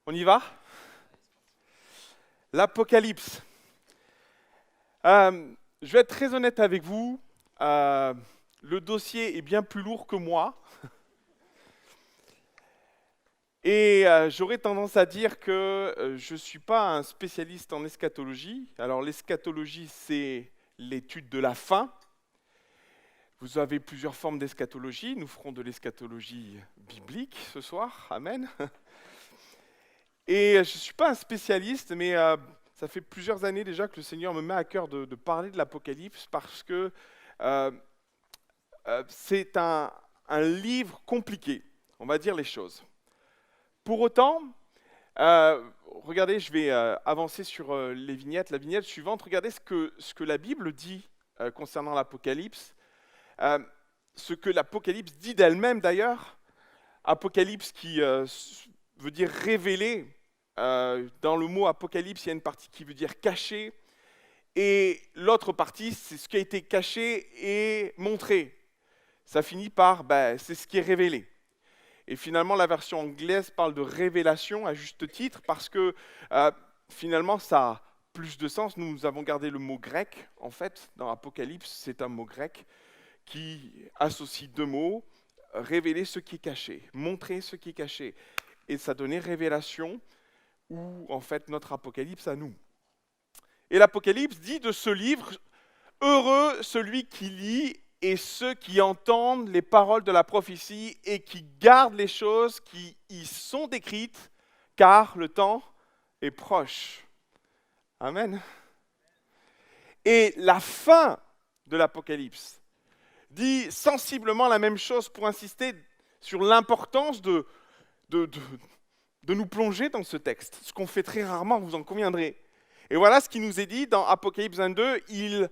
On y va? L'Apocalypse. Je vais être très honnête avec vous. euh, le dossier est bien plus lourd que moi. Et j'aurais tendance à dire que je ne suis pas un spécialiste en eschatologie. Alors l'eschatologie, c'est l'étude de la fin. Vous avez plusieurs formes d'eschatologie. Nous ferons de l'eschatologie biblique ce soir. Amen. Et je ne suis pas un spécialiste, mais ça fait plusieurs années déjà que le Seigneur me met à cœur de parler de l'Apocalypse parce que euh, c'est un livre compliqué, on va dire les choses. Pour autant, regardez, je vais avancer sur les vignettes. La vignette suivante, regardez ce que la Bible dit concernant l'Apocalypse, euh, ce que l'Apocalypse dit d'elle-même d'ailleurs. Apocalypse qui veut dire révéler. Dans le mot apocalypse, il y a une partie qui veut dire caché, et l'autre partie, c'est ce qui a été caché et montré. Ça finit par, c'est ce qui est révélé. Et finalement, la version anglaise parle de révélation à juste titre, parce que finalement, ça a plus de sens. Nous avons gardé le mot grec, en fait, dans Apocalypse, c'est un mot grec qui associe deux mots, révéler ce qui est caché, montrer ce qui est caché. Et ça donnait révélation, ou en fait notre Apocalypse à nous. Et l'Apocalypse dit de ce livre, « Heureux celui qui lit et ceux qui entendent les paroles de la prophétie et qui gardent les choses qui y sont décrites, car le temps est proche. » Amen. Et la fin de l'Apocalypse dit sensiblement la même chose pour insister sur l'importance de nous plonger dans ce texte, ce qu'on fait très rarement, vous en conviendrez. Et voilà ce qui nous est dit dans Apocalypse 22, il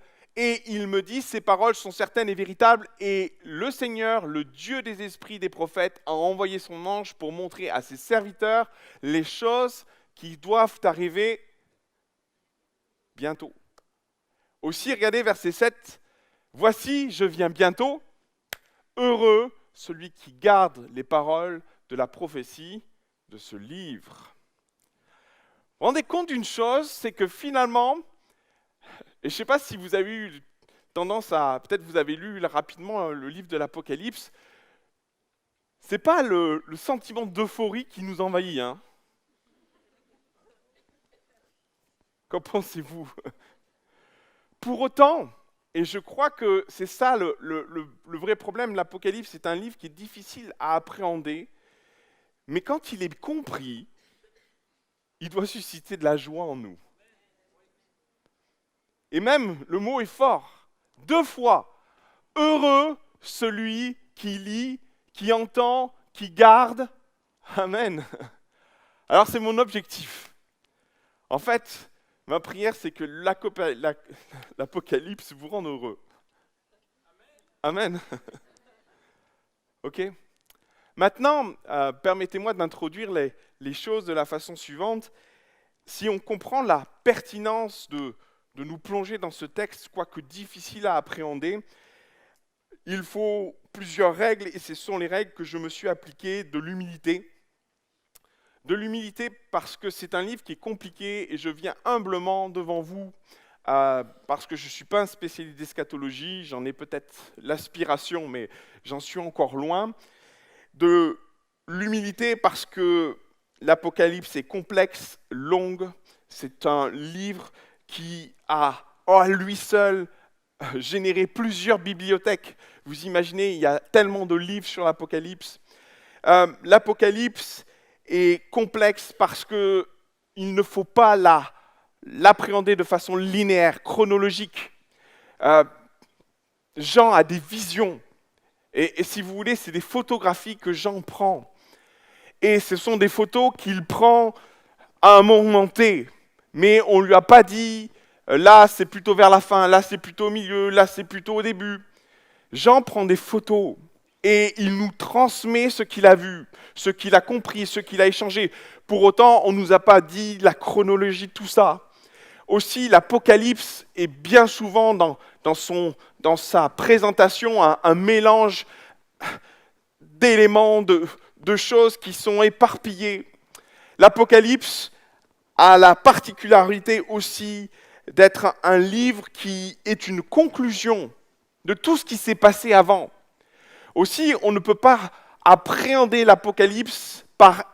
me dit, ces paroles sont certaines et véritables, et le Seigneur, le Dieu des esprits des prophètes, a envoyé son ange pour montrer à ses serviteurs les choses qui doivent arriver bientôt. Aussi, regardez verset 7, « Voici, je viens bientôt, heureux celui qui garde les paroles de la prophétie de ce livre. » Vous vous rendez compte d'une chose, c'est que finalement, et je ne sais pas si vous avez eu tendance à, peut-être vous avez lu rapidement le livre de l'Apocalypse, c'est pas le sentiment d'euphorie qui nous envahit. Hein. Qu'en pensez-vous? Pour autant, et je crois que c'est ça le vrai problème, l'Apocalypse c'est un livre qui est difficile à appréhender, mais quand il est compris, il doit susciter de la joie en nous. Et même, le mot est fort. 2 fois. Heureux celui qui lit, qui entend, qui garde. Amen. Alors c'est mon objectif. En fait, ma prière, c'est que l'Apocalypse vous rende heureux. Amen. Ok. Maintenant, permettez-moi d'introduire les choses de la façon suivante. Si on comprend la pertinence de nous plonger dans ce texte, quoique difficile à appréhender, il faut plusieurs règles, et ce sont les règles que je me suis appliquées de l'humilité. De l'humilité parce que c'est un livre qui est compliqué, et je viens humblement devant vous, parce que je ne suis pas un spécialiste d'eschatologie, j'en ai peut-être l'aspiration, mais j'en suis encore loin. De l'humilité parce que l'Apocalypse est complexe, longue, c'est un livre qui a, à lui seul, généré plusieurs bibliothèques. Vous imaginez, il y a tellement de livres sur l'Apocalypse. L'Apocalypse est complexe parce qu'il ne faut pas l'appréhender de façon linéaire, chronologique. Jean a des visions. Et si vous voulez, c'est des photographies que Jean prend. Et ce sont des photos qu'il prend à un moment T. Mais on ne lui a pas dit, là c'est plutôt vers la fin, là c'est plutôt au milieu, là c'est plutôt au début. Jean prend des photos et il nous transmet ce qu'il a vu, ce qu'il a compris, ce qu'il a échangé. Pour autant, on ne nous a pas dit la chronologie de tout ça. Aussi, l'Apocalypse est bien souvent dans sa présentation un mélange d'éléments, de choses qui sont éparpillées. L'Apocalypse a la particularité aussi d'être un livre qui est une conclusion de tout ce qui s'est passé avant. Aussi, on ne peut pas appréhender l'Apocalypse par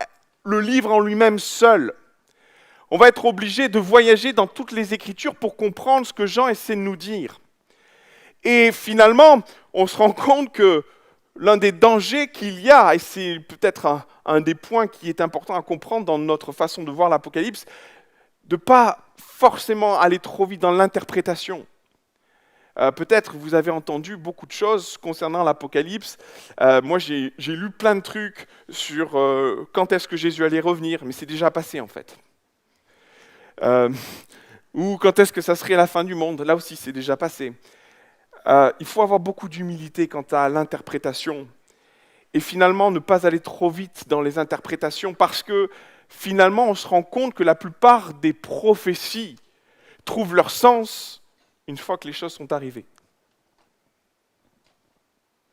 le livre en lui-même seul. On va être obligé de voyager dans toutes les Écritures pour comprendre ce que Jean essaie de nous dire. Et finalement, on se rend compte que l'un des dangers qu'il y a, et c'est peut-être un des points qui est important à comprendre dans notre façon de voir l'Apocalypse, de ne pas forcément aller trop vite dans l'interprétation. Peut-être vous avez entendu beaucoup de choses concernant l'Apocalypse. Moi, j'ai lu plein de trucs sur quand est-ce que Jésus allait revenir, mais c'est déjà passé en fait. Ou quand est-ce que ça serait la fin du monde, là aussi c'est déjà passé. Il faut avoir beaucoup d'humilité quant à l'interprétation et finalement ne pas aller trop vite dans les interprétations parce que finalement on se rend compte que la plupart des prophéties trouvent leur sens une fois que les choses sont arrivées.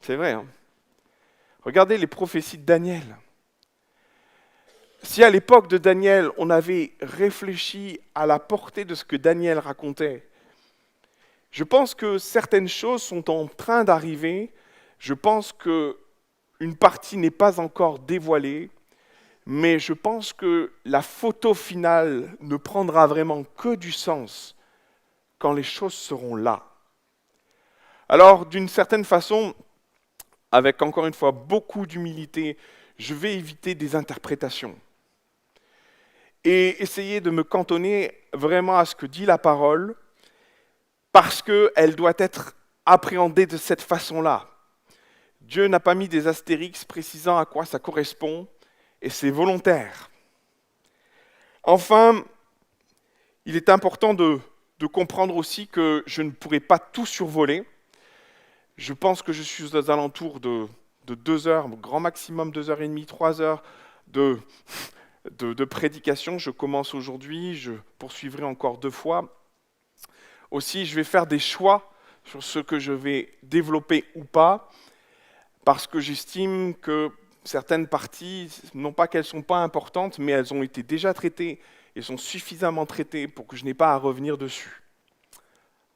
C'est vrai, hein? Regardez les prophéties de Daniel. Si à l'époque de Daniel, on avait réfléchi à la portée de ce que Daniel racontait, je pense que certaines choses sont en train d'arriver. Je pense qu'une partie n'est pas encore dévoilée, mais je pense que la photo finale ne prendra vraiment que du sens quand les choses seront là. Alors, d'une certaine façon, avec encore une fois beaucoup d'humilité, je vais éviter des interprétations et essayer de me cantonner vraiment à ce que dit la parole, parce qu'elle doit être appréhendée de cette façon-là. Dieu n'a pas mis des astérix précisant à quoi ça correspond, et c'est volontaire. Enfin, il est important de comprendre aussi que je ne pourrai pas tout survoler. Je pense que je suis aux alentours de 2 heures, grand maximum 2 heures et demie, 3 heures de prédication. Je commence aujourd'hui, je poursuivrai encore 2 fois. Aussi, je vais faire des choix sur ce que je vais développer ou pas, parce que j'estime que certaines parties, non pas qu'elles ne sont pas importantes, mais elles ont été déjà traitées et sont suffisamment traitées pour que je n'ai pas à revenir dessus.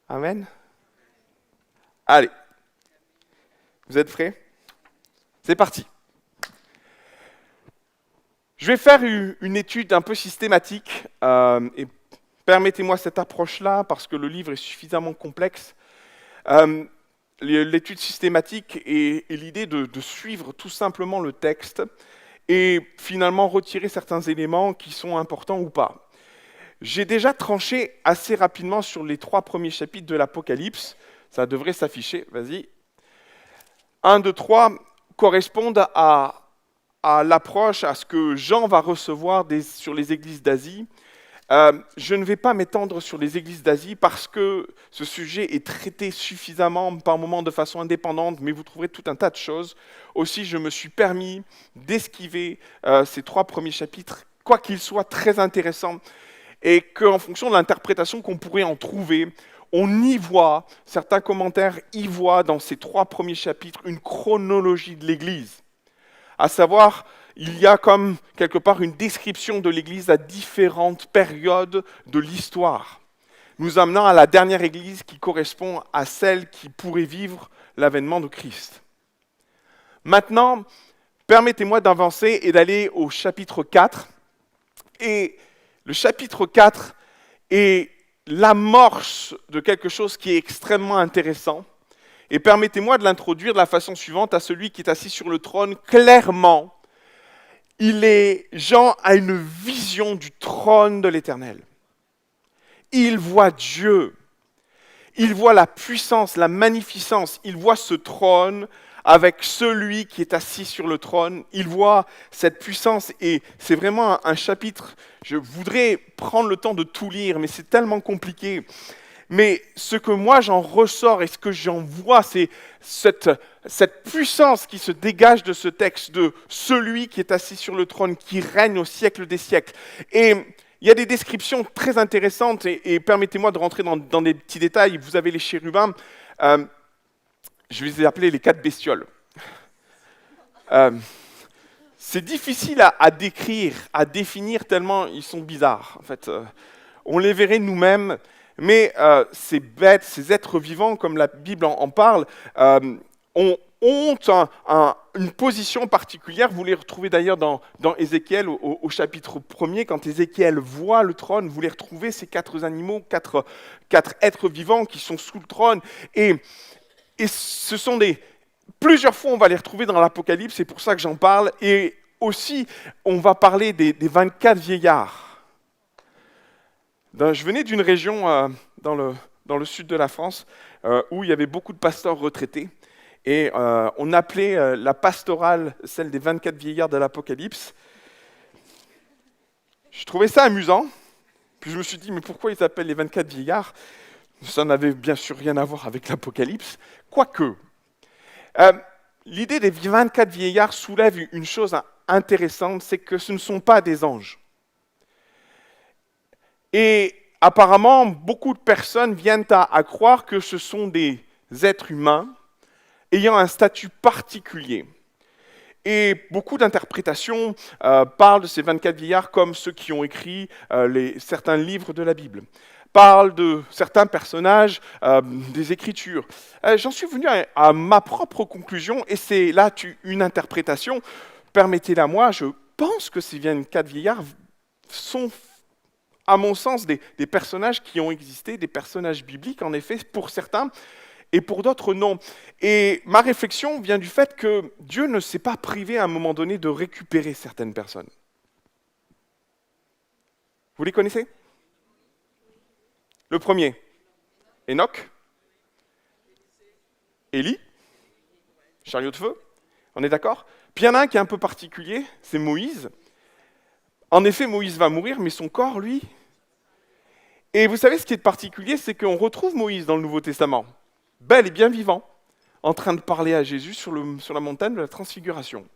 Amen. Allez, vous êtes prêts? C'est parti. Je vais faire une étude un peu systématique et permettez-moi cette approche-là parce que le livre est suffisamment complexe. L'étude systématique est l'idée de suivre tout simplement le texte et finalement retirer certains éléments qui sont importants ou pas. J'ai déjà tranché assez rapidement sur les 3 premiers chapitres de l'Apocalypse. Ça devrait s'afficher, vas-y. 1, 2, 3 correspondent à l'approche, à ce que Jean va recevoir sur les églises d'Asie. Je ne vais pas m'étendre sur les églises d'Asie parce que ce sujet est traité suffisamment par moments de façon indépendante, mais vous trouverez tout un tas de choses. Aussi, je me suis permis d'esquiver ces 3 premiers chapitres, quoi qu'ils soient très intéressants, et qu'en fonction de l'interprétation qu'on pourrait en trouver, on y voit, certains commentaires y voient dans ces 3 premiers chapitres une chronologie de l'Église. À savoir, il y a comme quelque part une description de l'Église à différentes périodes de l'histoire, nous amenant à la dernière Église qui correspond à celle qui pourrait vivre l'avènement de Christ. Maintenant, permettez-moi d'avancer et d'aller au chapitre 4. Et le chapitre 4 est l'amorce de quelque chose qui est extrêmement intéressant. Et permettez-moi de l'introduire de la façon suivante à celui qui est assis sur le trône. Clairement, Jean a une vision du trône de l'Éternel. Il voit Dieu. Il voit la puissance, la magnificence. Il voit ce trône avec celui qui est assis sur le trône. Il voit cette puissance et c'est vraiment un chapitre. Je voudrais prendre le temps de tout lire, mais c'est tellement compliqué. Mais ce que moi j'en ressors et ce que j'en vois, c'est cette puissance qui se dégage de ce texte, de celui qui est assis sur le trône, qui règne au siècle des siècles. Et il y a des descriptions très intéressantes, et permettez-moi de rentrer dans des petits détails. Vous avez les chérubins, je vais les appeler les 4 bestioles. c'est difficile à décrire, à définir tellement ils sont bizarres. En fait, on les verrait nous-mêmes, mais ces bêtes, ces êtres vivants, comme la Bible en parle, ont une position particulière. Vous les retrouvez d'ailleurs dans Ézéchiel au chapitre 1er, quand Ézéchiel voit le trône, vous les retrouvez, ces quatre animaux, quatre êtres vivants qui sont sous le trône. Et ce sont plusieurs fois, on va les retrouver dans l'Apocalypse, c'est pour ça que j'en parle. Et aussi, on va parler des 24 vieillards. Je venais d'une région dans le sud de la France où il y avait beaucoup de pasteurs retraités. Et on appelait la pastorale celle des 24 vieillards de l'Apocalypse. Je trouvais ça amusant. Puis je me suis dit, mais pourquoi ils appellent les 24 vieillards? Ça n'avait bien sûr rien à voir avec l'Apocalypse. Quoique, l'idée des 24 vieillards soulève une chose intéressante, c'est que ce ne sont pas des anges. Et apparemment, beaucoup de personnes viennent à croire que ce sont des êtres humains ayant un statut particulier. Et beaucoup d'interprétations parlent de ces 24 vieillards comme ceux qui ont écrit certains livres de la Bible, parlent de certains personnages des Écritures. J'en suis venu à ma propre conclusion, et c'est là une interprétation. Permettez-la moi, je pense que ces 24 vieillards sont, à mon sens, des personnages qui ont existé, des personnages bibliques, en effet, pour certains, et pour d'autres, non. Et ma réflexion vient du fait que Dieu ne s'est pas privé à un moment donné de récupérer certaines personnes. Vous les connaissez? Le premier, Enoch, Élie, chariot de feu, on est d'accord? Puis il y en a un qui est un peu particulier, c'est Moïse. En effet, Moïse va mourir, mais son corps, lui... Et vous savez, ce qui est particulier, c'est qu'on retrouve Moïse dans le Nouveau Testament, bel et bien vivant, en train de parler à Jésus sur la montagne de la Transfiguration.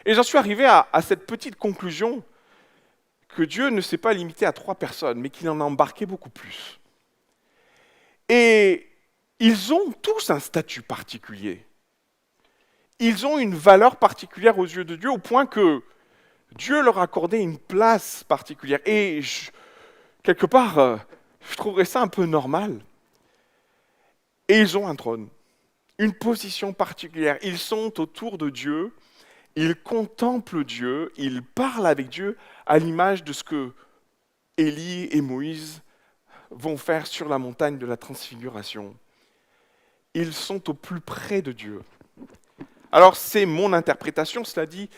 Et j'en suis arrivé à cette petite conclusion que Dieu ne s'est pas limité à 3 personnes, mais qu'il en a embarqué beaucoup plus. Et ils ont tous un statut particulier. Ils ont une valeur particulière aux yeux de Dieu, au point que Dieu leur accordait une place particulière. Et quelque part, je trouverais ça un peu normal. Et ils ont un trône, une position particulière. Ils sont autour de Dieu, ils contemplent Dieu, ils parlent avec Dieu à l'image de ce que Élie et Moïse vont faire sur la montagne de la Transfiguration. Ils sont au plus près de Dieu. Alors c'est mon interprétation, cela dit,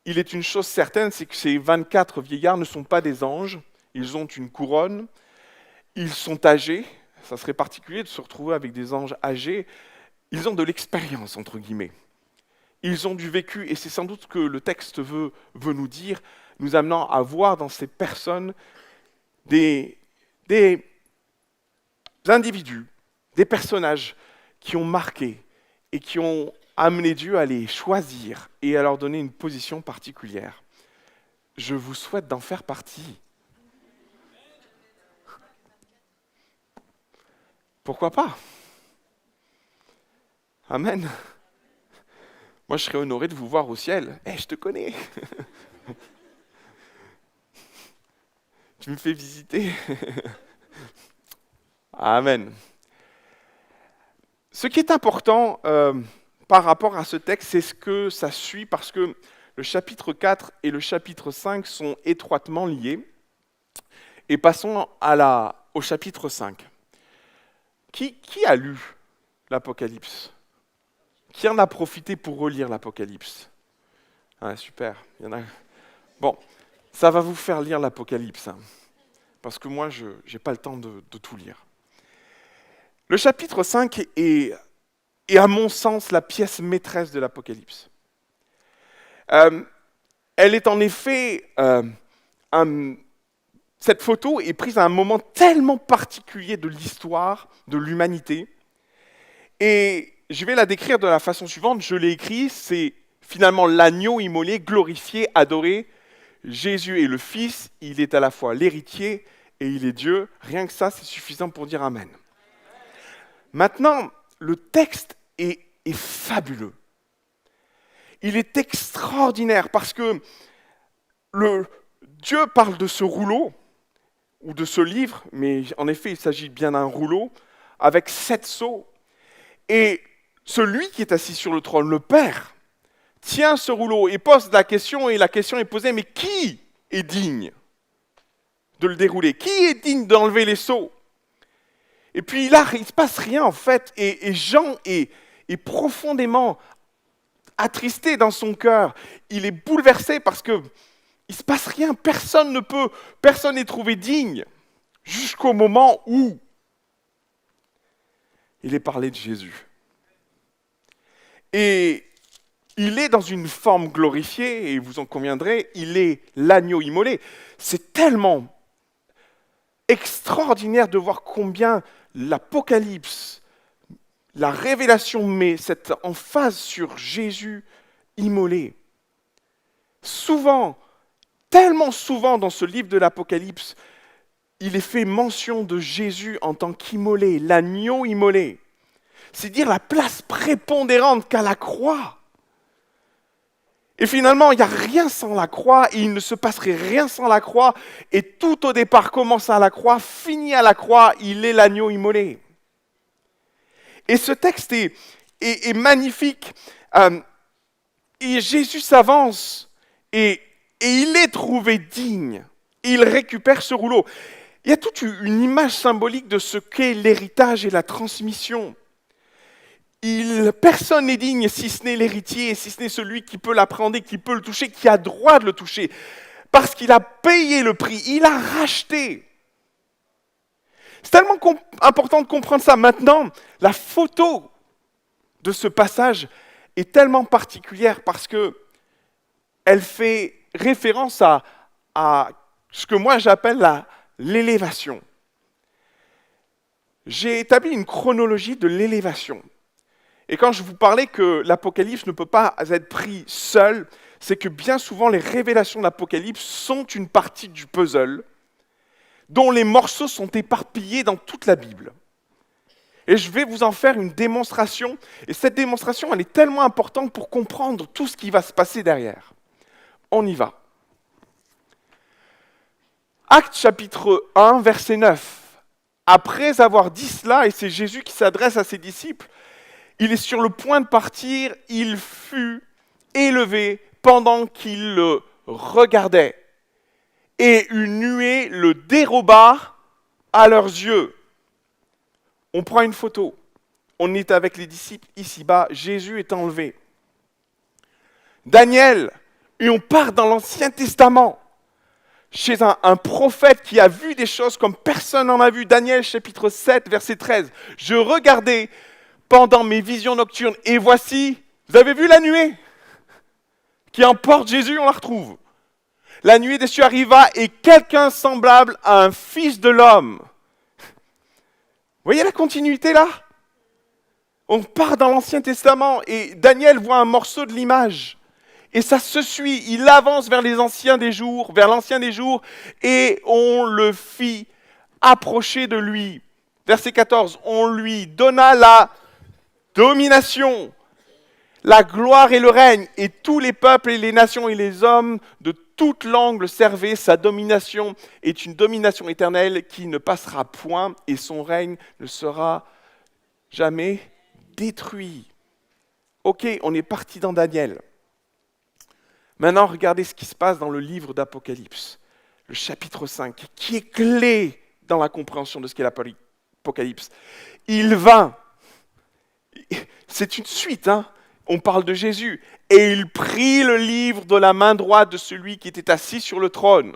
il est une chose certaine, c'est que ces 24 vieillards ne sont pas des anges, ils ont une couronne, ils sont âgés, ça serait particulier de se retrouver avec des anges âgés, ils ont de l'expérience, entre guillemets. Ils ont du vécu, et c'est sans doute ce que le texte veut nous dire, nous amenant à voir dans ces personnes des individus, des personnages qui ont marqué et qui ont amené Dieu à les choisir et à leur donner une position particulière. Je vous souhaite d'en faire partie. Pourquoi pas? Amen. Moi, je serais honoré de vous voir au ciel. Je te connais. Tu me fais visiter. Amen. Ce qui est important par rapport à ce texte, c'est ce que ça suit, parce que le chapitre 4 et le chapitre 5 sont étroitement liés. Et passons au chapitre 5. Qui a lu l'Apocalypse? Qui en a profité pour relire l'Apocalypse? Super, il y en a. Bon, ça va vous faire lire l'Apocalypse, hein, parce que moi, je n'ai pas le temps de tout lire. Le chapitre 5 est à mon sens la pièce maîtresse de l'Apocalypse. Elle est en effet... cette photo est prise à un moment tellement particulier de l'histoire, de l'humanité, et je vais la décrire de la façon suivante. Je l'ai écrit, c'est finalement l'agneau immolé, glorifié, adoré. Jésus est le Fils, il est à la fois l'héritier et il est Dieu. Rien que ça, c'est suffisant pour dire Amen. Maintenant, le texte est fabuleux. il est extraordinaire parce que Dieu parle de ce rouleau, ou de ce livre, mais en effet, il s'agit bien d'un rouleau, avec 7 sceaux. Et celui qui est assis sur le trône, le Père, tient ce rouleau et pose la question, et la question est posée, mais qui est digne de le dérouler? Qui est digne d'enlever les sceaux? Et puis là, il ne se passe rien en fait, et Jean est profondément attristé dans son cœur. Il est bouleversé parce que il ne se passe rien, personne n'est trouvé digne, jusqu'au moment où il est parlé de Jésus. Et il est dans une forme glorifiée, et vous en conviendrez, il est l'agneau immolé. C'est tellement extraordinaire de voir combien l'Apocalypse, la révélation met cette emphase sur Jésus immolé. Souvent, tellement souvent dans ce livre de l'Apocalypse, il est fait mention de Jésus en tant qu'immolé, l'agneau immolé. C'est dire la place prépondérante qu'a la croix. Et finalement, il n'y a rien sans la croix, et il ne se passerait rien sans la croix, et tout au départ commence à la croix, finit à la croix, il est l'agneau immolé. Et ce texte est magnifique, et Jésus s'avance, et il est trouvé digne, il récupère ce rouleau. Il y a toute une image symbolique de ce qu'est l'héritage et la transmission. Personne n'est digne si ce n'est l'héritier, si ce n'est celui qui peut l'appréhender, qui peut le toucher, qui a droit de le toucher. Parce qu'il a payé le prix, il a racheté. C'est tellement important de comprendre ça. Maintenant, la photo de ce passage est tellement particulière parce que elle fait référence à ce que moi j'appelle l'élévation. J'ai établi une chronologie de l'élévation. Et quand je vous parlais que l'Apocalypse ne peut pas être pris seul, c'est que bien souvent les révélations de l'Apocalypse sont une partie du puzzle dont les morceaux sont éparpillés dans toute la Bible. Et je vais vous en faire une démonstration, et cette démonstration elle est tellement importante pour comprendre tout ce qui va se passer derrière. On y va. Actes chapitre 1, verset 9. Après avoir dit cela, et c'est Jésus qui s'adresse à ses disciples, il est sur le point de partir, il fut élevé pendant qu'il le regardait. Et une nuée le déroba à leurs yeux. On prend une photo. On est avec les disciples ici-bas. Jésus est enlevé. Daniel, et on part dans l'Ancien Testament, chez un prophète qui a vu des choses comme personne n'en a vu. Daniel, chapitre 7, verset 13. Je regardais pendant mes visions nocturnes, et voici, vous avez vu la nuée qui emporte Jésus, on la retrouve. La nuée des cieux arriva, et quelqu'un semblable à un fils de l'homme. Vous voyez la continuité là? On part dans l'Ancien Testament, et Daniel voit un morceau de l'image. Et ça se suit, il avance vers l'ancien des jours, et on le fit approcher de lui. Verset 14, on lui donna la domination, la gloire et le règne, et tous les peuples et les nations et les hommes de toute langue le servaient. Sa domination est une domination éternelle qui ne passera point, et son règne ne sera jamais détruit. Ok, on est parti dans Daniel. Maintenant, regardez ce qui se passe dans le livre d'Apocalypse, le chapitre 5, qui est clé dans la compréhension de ce qu'est l'Apocalypse. Il vint. C'est une suite, hein. On parle de Jésus. Et il prit le livre de la main droite de celui qui était assis sur le trône.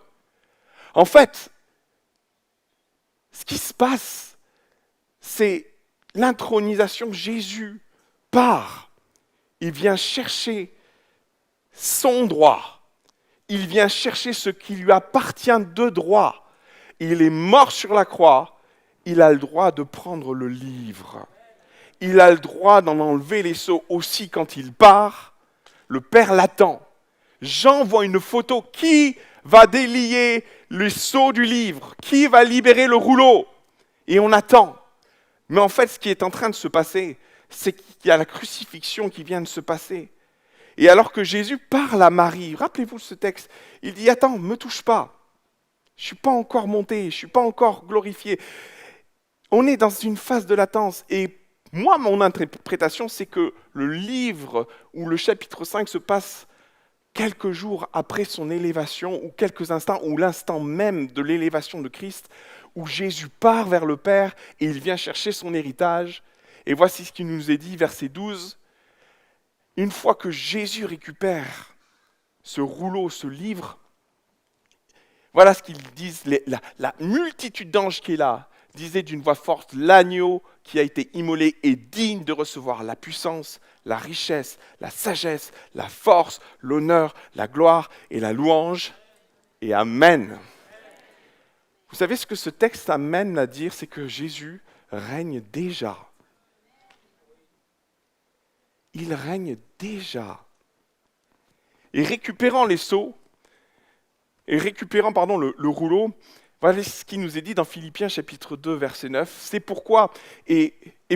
En fait, ce qui se passe, c'est l'intronisation. Jésus part. Il vient chercher son droit. Il vient chercher ce qui lui appartient de droit. Il est mort sur la croix. Il a le droit de prendre le livre. Il a le droit d'en enlever les sceaux aussi quand il part. Le Père l'attend. Jean voit une photo. Qui va délier les sceaux du livre? Qui va libérer le rouleau? Et on attend. Mais en fait, ce qui est en train de se passer, c'est qu'il y a la crucifixion qui vient de se passer. Et alors que Jésus parle à Marie, rappelez-vous ce texte, il dit « Attends, ne me touche pas, je ne suis pas encore monté, je ne suis pas encore glorifié. » On est dans une phase de latence et moi, mon interprétation, c'est que le livre ou le chapitre 5 se passe quelques jours après son élévation ou quelques instants ou l'instant même de l'élévation de Christ où Jésus part vers le Père et il vient chercher son héritage. Et voici ce qu'il nous est dit, verset 12. Une fois que Jésus récupère ce rouleau, ce livre, voilà ce qu'ils disent, la multitude d'anges qui est là, disait d'une voix forte, l'agneau qui a été immolé est digne de recevoir la puissance, la richesse, la sagesse, la force, l'honneur, la gloire et la louange. Et Amen. Vous savez ce que ce texte amène à dire, c'est que Jésus règne déjà. Il règne déjà. Et récupérant les sceaux, le rouleau, voilà ce qui nous est dit dans Philippiens chapitre 2, verset 9. C'est pourquoi, et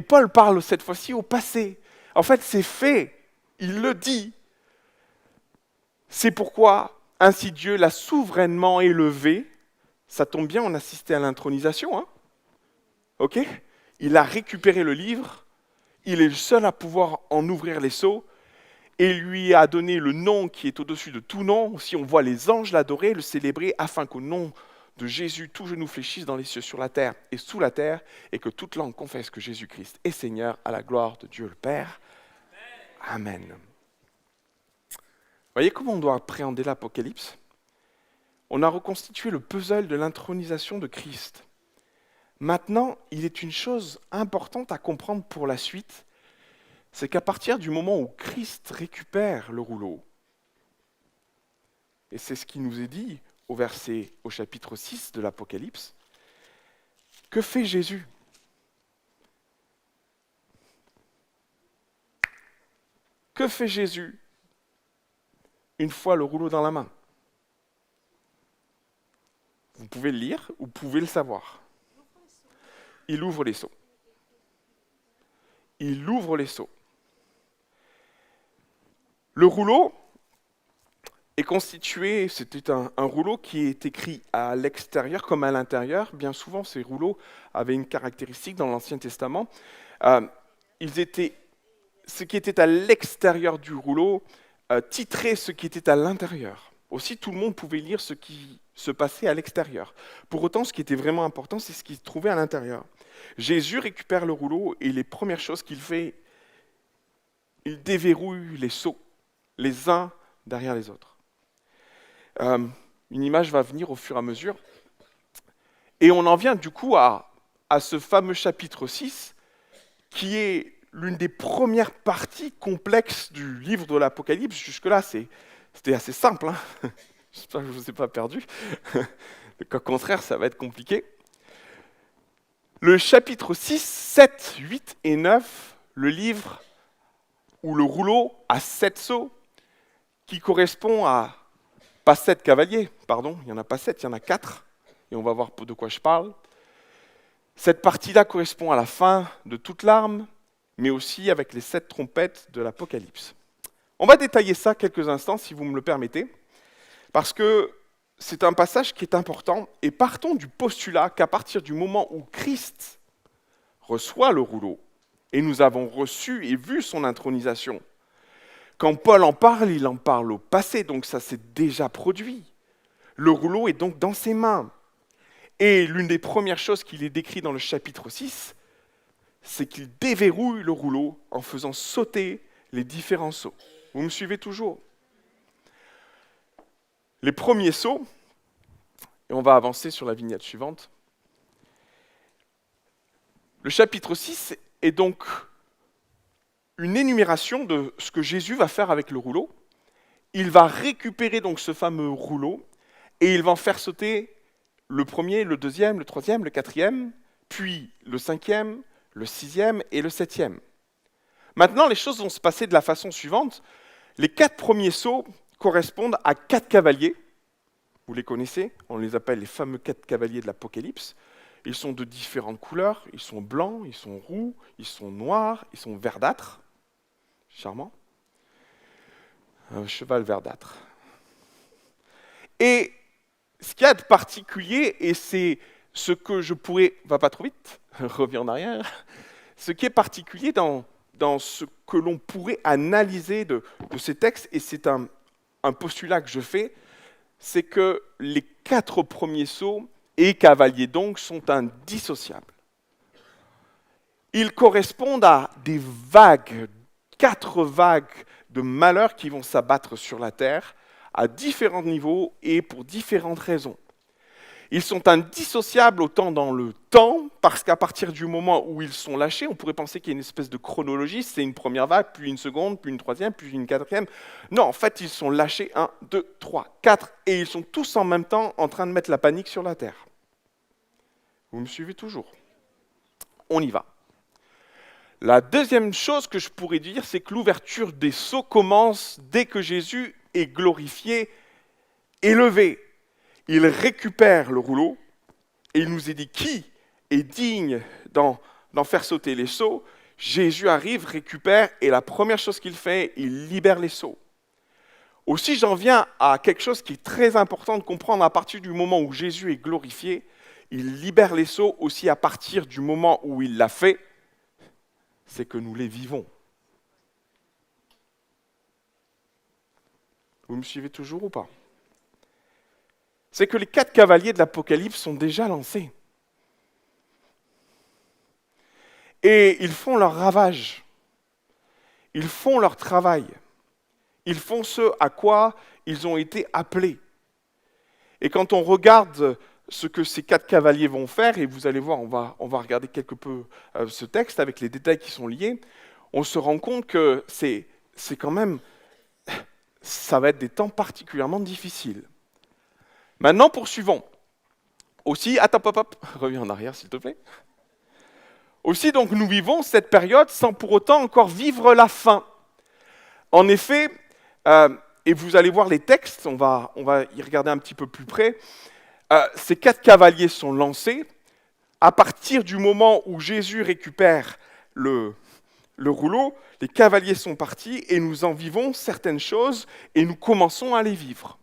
Paul parle cette fois-ci au passé. En fait, c'est fait. Il le dit. C'est pourquoi, ainsi Dieu l'a souverainement élevé. Ça tombe bien, on assistait à l'intronisation. Hein, ok ? Il a récupéré le livre. Il est le seul à pouvoir en ouvrir les sceaux. Et lui a donné le nom qui est au-dessus de tout nom. Aussi, on voit les anges l'adorer, le célébrer, afin qu'au nom de Jésus, tout genou fléchisse dans les cieux, sur la terre et sous la terre, et que toute langue confesse que Jésus-Christ est Seigneur à la gloire de Dieu le Père. Amen. Vous voyez comment on doit appréhender l'Apocalypse ? On a reconstitué le puzzle de l'intronisation de Christ. Maintenant, il est une chose importante à comprendre pour la suite, c'est qu'à partir du moment où Christ récupère le rouleau, et c'est ce qui nous est dit au chapitre 6 de l'Apocalypse, que fait Jésus ? Que fait Jésus une fois le rouleau dans la main ? Vous pouvez le lire ou vous pouvez le savoir. Il ouvre les sceaux. Il ouvre les sceaux. Le rouleau est constitué, c'était un rouleau qui est écrit à l'extérieur comme à l'intérieur. Bien souvent, ces rouleaux avaient une caractéristique dans l'Ancien Testament. Ce qui était à l'extérieur du rouleau titrait ce qui était à l'intérieur. Aussi, tout le monde pouvait lire ce qui se passait à l'extérieur. Pour autant, ce qui était vraiment important, c'est ce qui se trouvait à l'intérieur. Jésus récupère le rouleau et les premières choses qu'il fait, il déverrouille les sceaux, les uns derrière les autres. Une image va venir au fur et à mesure. Et on en vient du coup à ce fameux chapitre 6, qui est l'une des premières parties complexes du livre de l'Apocalypse. Jusque-là, c'était assez simple. Hein. J'espère que je ne vous ai pas perdu. Au contraire, ça va être compliqué. Le chapitre 6, 7, 8 et 9, le livre ou le rouleau à 7 sceaux, qui correspond à, pas 7 cavaliers, pardon, il n'y en a pas 7, il y en a 4, et on va voir de quoi je parle. Cette partie-là correspond à la fin de toute l'arme, mais aussi avec les 7 trompettes de l'Apocalypse. On va détailler ça quelques instants, si vous me le permettez, parce que c'est un passage qui est important, et partons du postulat qu'à partir du moment où Christ reçoit le rouleau, et nous avons reçu et vu son intronisation, quand Paul en parle, il en parle au passé, donc ça s'est déjà produit. Le rouleau est donc dans ses mains. Et l'une des premières choses qu'il est décrit dans le chapitre 6, c'est qu'il déverrouille le rouleau en faisant sauter les différents sceaux. Vous me suivez toujours ? Les premiers sceaux, et on va avancer sur la vignette suivante. Le chapitre 6 est donc une énumération de ce que Jésus va faire avec le rouleau. Il va récupérer donc ce fameux rouleau et il va en faire sauter le premier, le deuxième, le troisième, le quatrième, puis le cinquième, le sixième et le septième. Maintenant, les choses vont se passer de la façon suivante. Les 4 premiers sceaux correspondent à 4 cavaliers. Vous les connaissez, on les appelle les fameux 4 cavaliers de l'Apocalypse. Ils sont de différentes couleurs, ils sont blancs, ils sont roux, ils sont noirs, ils sont verdâtres. Charmant. Un cheval verdâtre. Et ce qu'il y a de particulier, et c'est ce que je pourrais... Va pas trop vite, reviens en arrière. Ce qui est particulier dans ce que l'on pourrait analyser de ces textes, et c'est un postulat que je fais, c'est que les 4 premiers sceaux, et cavaliers donc, sont indissociables. Ils correspondent à des vagues, 4 vagues de malheurs qui vont s'abattre sur la terre, à différents niveaux et pour différentes raisons. Ils sont indissociables autant dans le temps, parce qu'à partir du moment où ils sont lâchés, on pourrait penser qu'il y a une espèce de chronologie, c'est une première vague, puis une seconde, puis une troisième, puis une quatrième. Non, en fait, ils sont lâchés 1, 2, 3, 4, et ils sont tous en même temps en train de mettre la panique sur la terre. Vous me suivez toujours? On y va. La deuxième chose que je pourrais dire, c'est que l'ouverture des sceaux commence dès que Jésus est glorifié, élevé. Il récupère le rouleau et il nous est dit qui est digne d'en faire sauter les sceaux. Jésus arrive, récupère et la première chose qu'il fait, il libère les sceaux. Aussi, j'en viens à quelque chose qui est très important de comprendre à partir du moment où Jésus est glorifié. Il libère les sceaux aussi à partir du moment où il l'a fait. C'est que nous les vivons. Vous me suivez toujours ou pas? C'est que les 4 cavaliers de l'Apocalypse sont déjà lancés. Et ils font leur ravage. Ils font leur travail. Ils font ce à quoi ils ont été appelés. Et quand on regarde ce que ces 4 cavaliers vont faire, et vous allez voir, on va regarder quelque peu ce texte avec les détails qui sont liés, on se rend compte que c'est quand même, ça va être des temps particulièrement difficiles. Maintenant, poursuivons. Aussi, attends, reviens en arrière s'il te plaît. Aussi, donc, nous vivons cette période sans pour autant encore vivre la fin. En effet, et vous allez voir les textes, on va y regarder un petit peu plus près, ces 4 cavaliers sont lancés. À partir du moment où Jésus récupère le rouleau, les cavaliers sont partis et nous en vivons certaines choses et nous commençons à les vivre.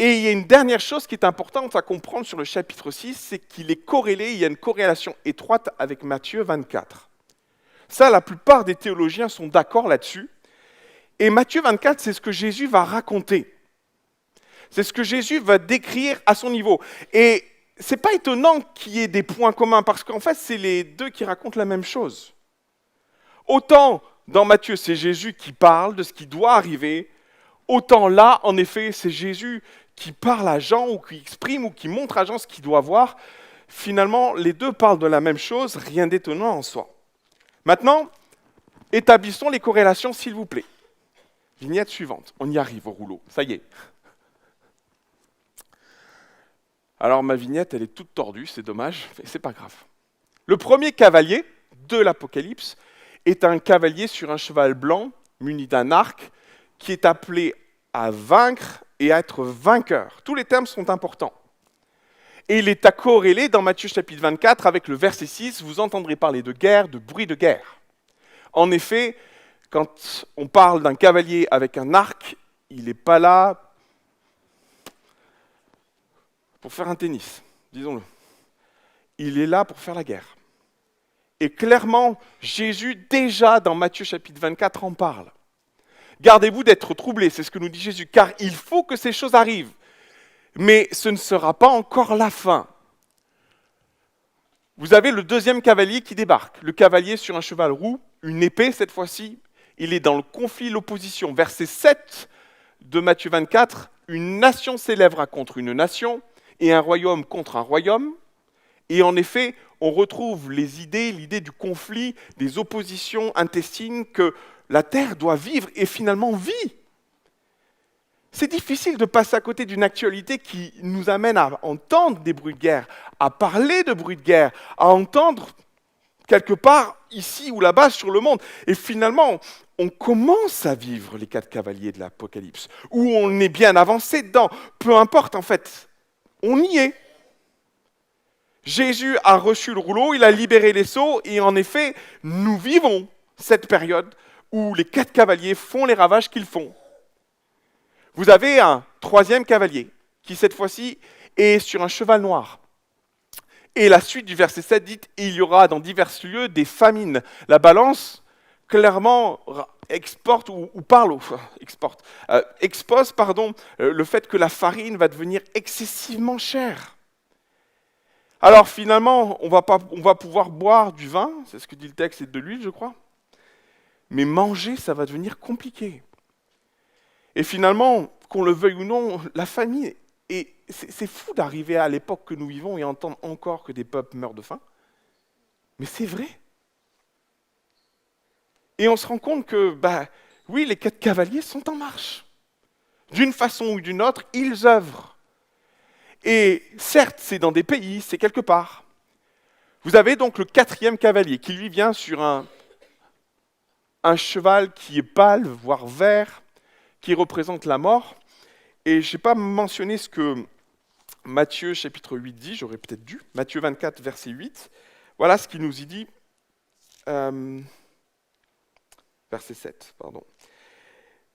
Et il y a une dernière chose qui est importante à comprendre sur le chapitre 6, c'est qu'il est corrélé, il y a une corrélation étroite avec Matthieu 24. Ça, la plupart des théologiens sont d'accord là-dessus. Et Matthieu 24, c'est ce que Jésus va raconter. C'est ce que Jésus va décrire à son niveau. Et ce n'est pas étonnant qu'il y ait des points communs, parce qu'en fait, c'est les deux qui racontent la même chose. Autant dans Matthieu, c'est Jésus qui parle de ce qui doit arriver, autant là, en effet, c'est Jésus qui parle à Jean, ou qui exprime, ou qui montre à Jean ce qu'il doit voir. Finalement, les deux parlent de la même chose, rien d'étonnant en soi. Maintenant, établissons les corrélations, s'il vous plaît. Vignette suivante. On y arrive au rouleau. Ça y est. Alors, ma vignette, elle est toute tordue, c'est dommage, mais c'est pas grave. Le premier cavalier de l'Apocalypse est un cavalier sur un cheval blanc, muni d'un arc, qui est appelé à vaincre et à être vainqueur. Tous les termes sont importants. Et il est à corréler dans Matthieu chapitre 24 avec le verset 6, vous entendrez parler de guerre, de bruit de guerre. En effet, quand on parle d'un cavalier avec un arc, il n'est pas là pour faire un tennis, disons-le. Il est là pour faire la guerre. Et clairement, Jésus, déjà dans Matthieu chapitre 24, en parle. Gardez-vous d'être troublés, c'est ce que nous dit Jésus, car il faut que ces choses arrivent. Mais ce ne sera pas encore la fin. Vous avez le deuxième cavalier qui débarque, le cavalier sur un cheval roux, une épée cette fois-ci. Il est dans le conflit, l'opposition. Verset 7 de Matthieu 24, une nation s'élèvera contre une nation et un royaume contre un royaume. Et en effet, on retrouve l'idée du conflit, des oppositions intestines que la terre doit vivre et finalement vit. C'est difficile de passer à côté d'une actualité qui nous amène à entendre des bruits de guerre, à parler de bruits de guerre, à entendre quelque part ici ou là-bas sur le monde. Et finalement, on commence à vivre les 4 cavaliers de l'Apocalypse, où on est bien avancé dedans. Peu importe en fait, on y est. Jésus a reçu le rouleau, il a libéré les sceaux, et en effet, nous vivons cette période où les 4 cavaliers font les ravages qu'ils font. Vous avez un troisième cavalier qui cette fois-ci est sur un cheval noir. Et la suite du verset 7 dit « Il y aura dans divers lieux des famines ». La balance clairement exporte ou parle, expose le fait que la farine va devenir excessivement chère. Alors finalement, on va pouvoir boire du vin, c'est ce que dit le texte, et de l'huile, je crois. Mais manger, ça va devenir compliqué. Et finalement, qu'on le veuille ou non, la famine, et c'est fou d'arriver à l'époque que nous vivons et entendre encore que des peuples meurent de faim. Mais c'est vrai. Et on se rend compte que, oui, les 4 cavaliers sont en marche. D'une façon ou d'une autre, ils œuvrent. Et certes, c'est dans des pays, c'est quelque part. Vous avez donc le 4e cavalier qui lui vient sur un cheval qui est pâle, voire vert, qui représente la mort. Et je n'ai pas mentionné ce que Matthieu chapitre 8 dit, j'aurais peut-être dû. Matthieu 24, verset 8. Voilà ce qu'il nous y dit. Verset 7, pardon.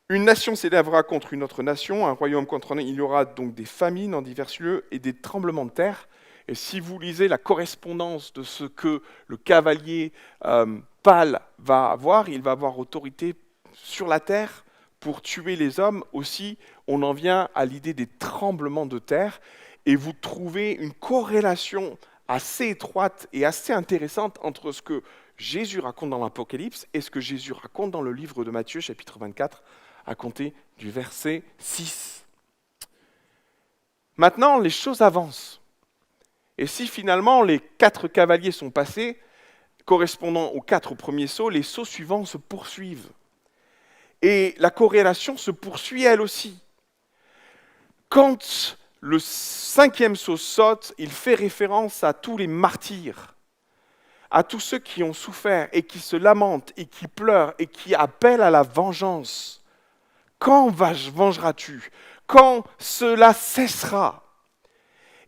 Une nation s'élèvera contre une autre nation, un royaume contre un autre. Il y aura donc des famines en divers lieux et des tremblements de terre. Et si vous lisez la correspondance de ce que le cavalier pâle va avoir, il va avoir autorité sur la terre pour tuer les hommes. Aussi, on en vient à l'idée des tremblements de terre. Et vous trouvez une corrélation assez étroite et assez intéressante entre ce que Jésus raconte dans l'Apocalypse et ce que Jésus raconte dans le livre de Matthieu, chapitre 24, à compter du verset 6. Maintenant, les choses avancent. Et si finalement les 4 cavaliers sont passés, correspondant aux 4 premiers sauts, les sauts suivants se poursuivent. Et la corrélation se poursuit elle aussi. Quand le 5e saut saute, il fait référence à tous les martyrs, à tous ceux qui ont souffert et qui se lamentent et qui pleurent et qui appellent à la vengeance. Quand vengeras-tu? Quand cela cessera?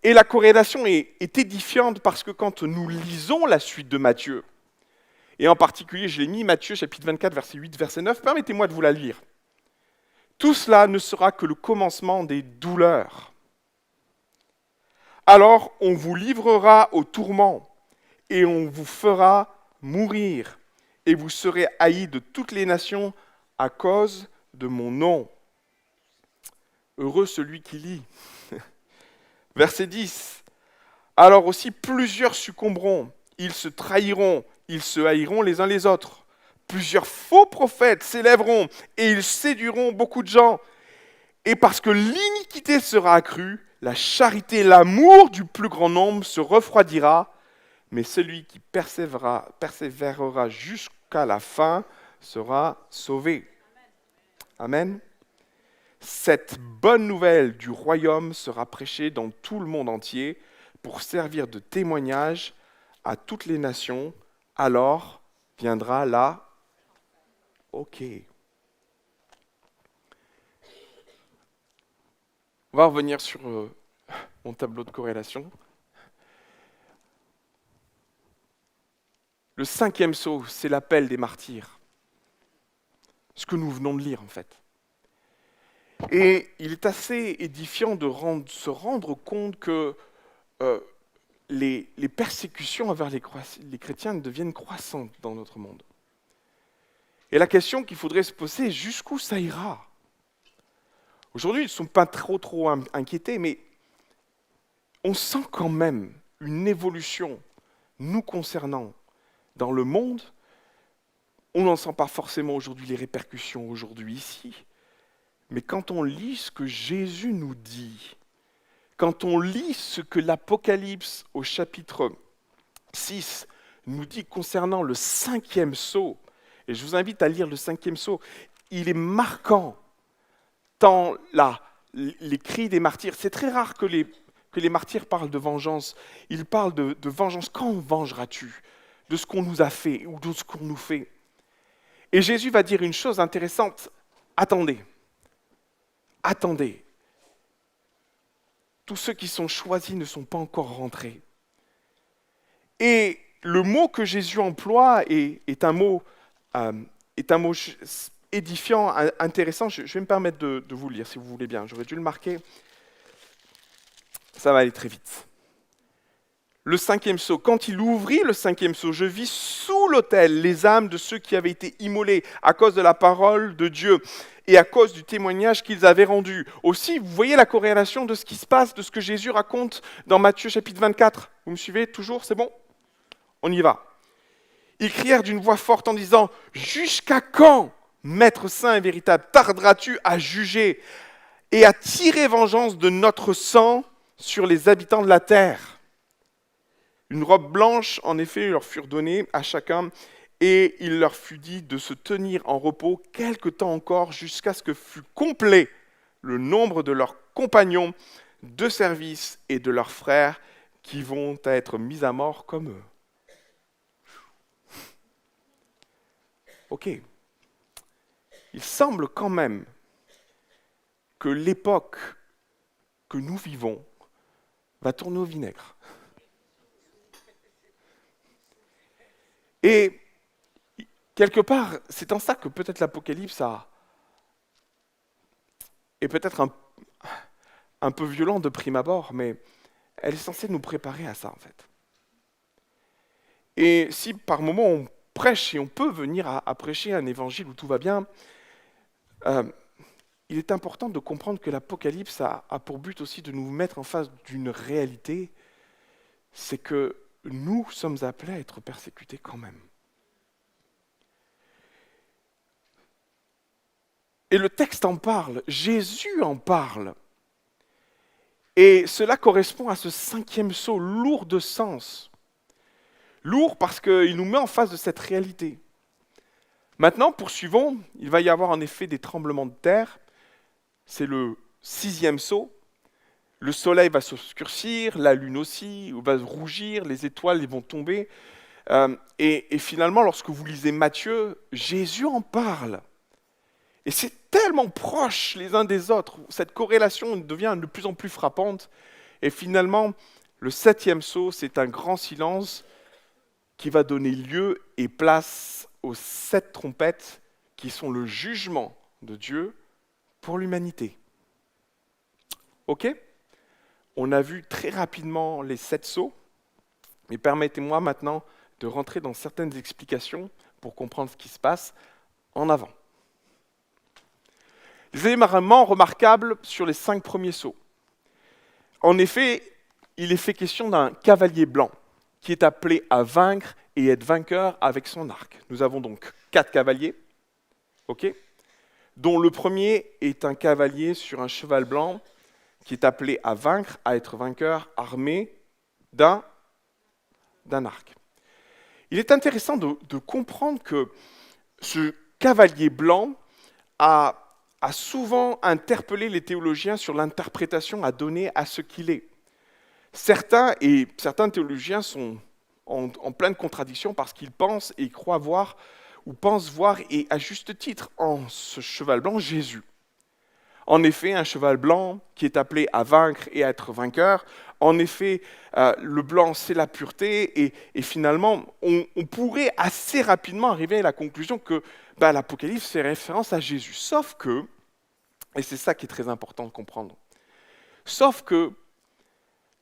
Et la corrélation est édifiante parce que quand nous lisons la suite de Matthieu, et en particulier, je l'ai mis, Matthieu chapitre 24, verset 8, verset 9, permettez-moi de vous la lire. Tout cela ne sera que le commencement des douleurs. Alors on vous livrera au tourment et on vous fera mourir et vous serez haïs de toutes les nations à cause de mon nom. Heureux celui qui lit. Verset 10. Alors aussi plusieurs succomberont, ils se trahiront, ils se haïront les uns les autres. Plusieurs faux prophètes s'élèveront et ils séduiront beaucoup de gens. Et parce que l'iniquité sera accrue, la charité, l'amour du plus grand nombre se refroidira, mais celui qui persévérera jusqu'à la fin sera sauvé. Amen. Cette bonne nouvelle du royaume sera prêchée dans tout le monde entier pour servir de témoignage à toutes les nations. Alors viendra la... OK. On va revenir sur mon tableau de corrélation. Le 5e sceau, c'est l'appel des martyrs. Ce que nous venons de lire, en fait. Et il est assez édifiant de se rendre compte que les persécutions envers les chrétiens deviennent croissantes dans notre monde. Et la question qu'il faudrait se poser est jusqu'où ça ira? Aujourd'hui, ils ne sont pas trop inquiétés, mais on sent quand même une évolution nous concernant dans le monde. On n'en sent pas forcément aujourd'hui les répercussions aujourd'hui ici. Mais quand on lit ce que Jésus nous dit, quand on lit ce que l'Apocalypse au chapitre 6 nous dit concernant le 5e sceau, et je vous invite à lire le 5e sceau, il est marquant, tant les cris des martyrs. C'est très rare que les martyrs parlent de vengeance. Ils parlent de vengeance. Quand vengeras-tu de ce qu'on nous a fait ou de ce qu'on nous fait? Et Jésus va dire une chose intéressante. Attendez. Tous ceux qui sont choisis ne sont pas encore rentrés. Et le mot que Jésus emploie est un mot édifiant, intéressant. Je vais me permettre de vous le lire, si vous voulez bien. J'aurais dû le marquer. Ça va aller très vite. Le 5e sceau. Quand il ouvrit le 5e sceau, je vis sous l'autel les âmes de ceux qui avaient été immolés à cause de la parole de Dieu et à cause du témoignage qu'ils avaient rendu. Aussi, vous voyez la corrélation de ce qui se passe, de ce que Jésus raconte dans Matthieu chapitre 24. Vous me suivez toujours? C'est bon? On y va. Ils crièrent d'une voix forte en disant « Jusqu'à quand, Maître saint et véritable, tarderas-tu à juger et à tirer vengeance de notre sang sur les habitants de la terre ?» Une robe blanche, en effet, leur furent données à chacun, et il leur fut dit de se tenir en repos quelque temps encore, jusqu'à ce que fût complet le nombre de leurs compagnons de service et de leurs frères qui vont être mis à mort comme eux. Ok. Il semble quand même que l'époque que nous vivons va tourner au vinaigre. Et quelque part, c'est en ça que peut-être l'Apocalypse est peut-être un peu violent de prime abord, mais elle est censée nous préparer à ça en fait. Et si par moment on prêche et on peut venir à prêcher un évangile où tout va bien, il est important de comprendre que l'Apocalypse a pour but aussi de nous mettre en face d'une réalité, c'est que nous sommes appelés à être persécutés quand même. Et le texte en parle, Jésus en parle. Et cela correspond à ce 5e sceau, lourd de sens. Lourd parce qu'il nous met en face de cette réalité. Maintenant, poursuivons, il va y avoir en effet des tremblements de terre. C'est le 6e sceau. Le soleil va s'obscurcir, la lune aussi, va rougir, les étoiles vont tomber. Et finalement, lorsque vous lisez Matthieu, Jésus en parle. Et c'est tellement proche les uns des autres, cette corrélation devient de plus en plus frappante. Et finalement, le 7e sceau, c'est un grand silence qui va donner lieu et place aux 7 trompettes qui sont le jugement de Dieu pour l'humanité. Ok ? On a vu très rapidement les 7 sceaux, mais permettez-moi maintenant de rentrer dans certaines explications pour comprendre ce qui se passe en avant. Les éléments remarquables sur les 5 premiers sceaux. En effet, il est fait question d'un cavalier blanc qui est appelé à vaincre et être vainqueur avec son arc. Nous avons donc 4 cavaliers, dont le premier est un cavalier sur un cheval blanc qui est appelé à vaincre, à être vainqueur, armé d'un arc. Il est intéressant de comprendre que ce cavalier blanc a souvent interpellé les théologiens sur l'interprétation à donner à ce qu'il est. Certains théologiens sont en pleine contradiction parce qu'ils pensent et croient voir, ou pensent voir, et à juste titre, en ce cheval blanc, Jésus. En effet, un cheval blanc qui est appelé à vaincre et à être vainqueur, en effet, le blanc, c'est la pureté, et finalement, on pourrait assez rapidement arriver à la conclusion que l'Apocalypse fait référence à Jésus. Sauf que, et c'est ça qui est très important de comprendre, sauf que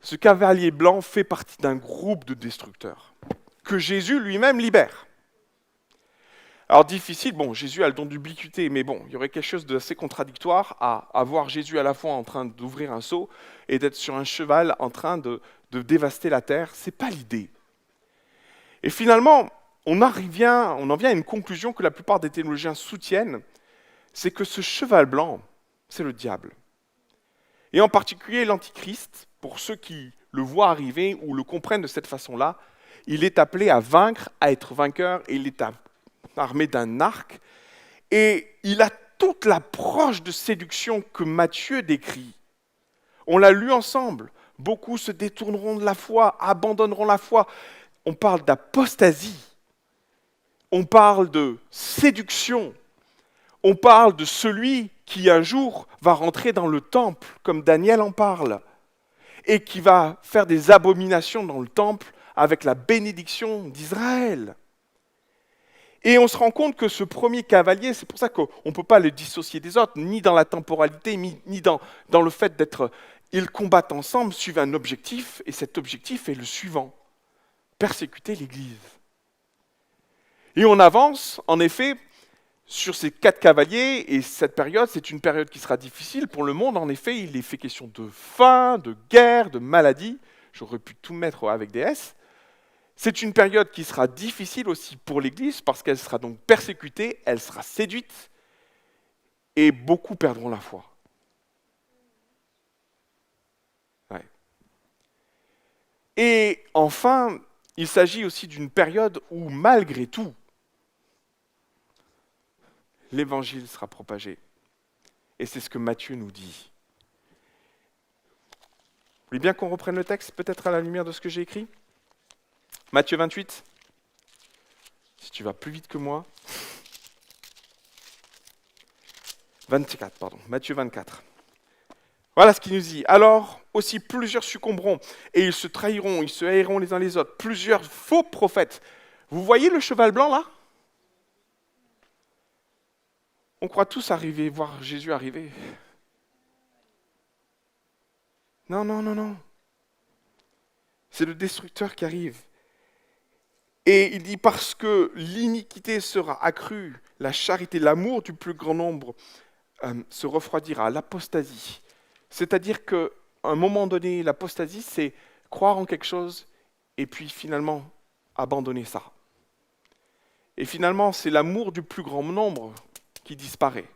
ce cavalier blanc fait partie d'un groupe de destructeurs que Jésus lui-même libère. Alors difficile, Jésus a le don d'ubiquité, mais il y aurait quelque chose d'assez contradictoire à voir Jésus à la fois en train d'ouvrir un seau et d'être sur un cheval en train de dévaster la terre. C'est pas l'idée. Et finalement, on en vient à une conclusion que la plupart des théologiens soutiennent, c'est que ce cheval blanc, c'est le diable. Et en particulier l'Antichrist, pour ceux qui le voient arriver ou le comprennent de cette façon-là, il est appelé à vaincre, à être vainqueur, et il est armé d'un arc, et il a toute l'approche de séduction que Matthieu décrit. On l'a lu ensemble. Beaucoup se détourneront de la foi, abandonneront la foi. On parle d'apostasie. On parle de séduction. On parle de celui qui un jour va rentrer dans le temple, comme Daniel en parle, et qui va faire des abominations dans le temple avec la bénédiction d'Israël. Et on se rend compte que ce premier cavalier, c'est pour ça qu'on ne peut pas le dissocier des autres, ni dans la temporalité, ni dans le fait d'être... Ils combattent ensemble, suivent un objectif, et cet objectif est le suivant, persécuter l'Église. Et on avance, en effet, sur ces 4 cavaliers, et cette période, c'est une période qui sera difficile pour le monde. En effet, il est fait question de faim, de guerre, de maladie. J'aurais pu tout mettre avec des S. C'est une période qui sera difficile aussi pour l'Église, parce qu'elle sera donc persécutée, elle sera séduite, et beaucoup perdront la foi. Ouais. Et enfin, il s'agit aussi d'une période où, malgré tout, l'Évangile sera propagé. Et c'est ce que Matthieu nous dit. Vous voulez bien qu'on reprenne le texte, peut-être à la lumière de ce que j'ai écrit ? Matthieu 28. Si tu vas plus vite que moi. 24, pardon. Matthieu 24. Voilà ce qu'il nous dit. Alors, aussi plusieurs succomberont, et ils se trahiront, ils se haïront les uns les autres. Plusieurs faux prophètes. Vous voyez le cheval blanc là ? On croit tous arriver, voir Jésus arriver. Non, non, non, non. C'est le destructeur qui arrive. Et il dit, parce que l'iniquité sera accrue, la charité, l'amour du plus grand nombre se refroidira, l'apostasie. C'est-à-dire qu'à un moment donné, l'apostasie, c'est croire en quelque chose et puis finalement abandonner ça. Et finalement, c'est l'amour du plus grand nombre qui disparaît.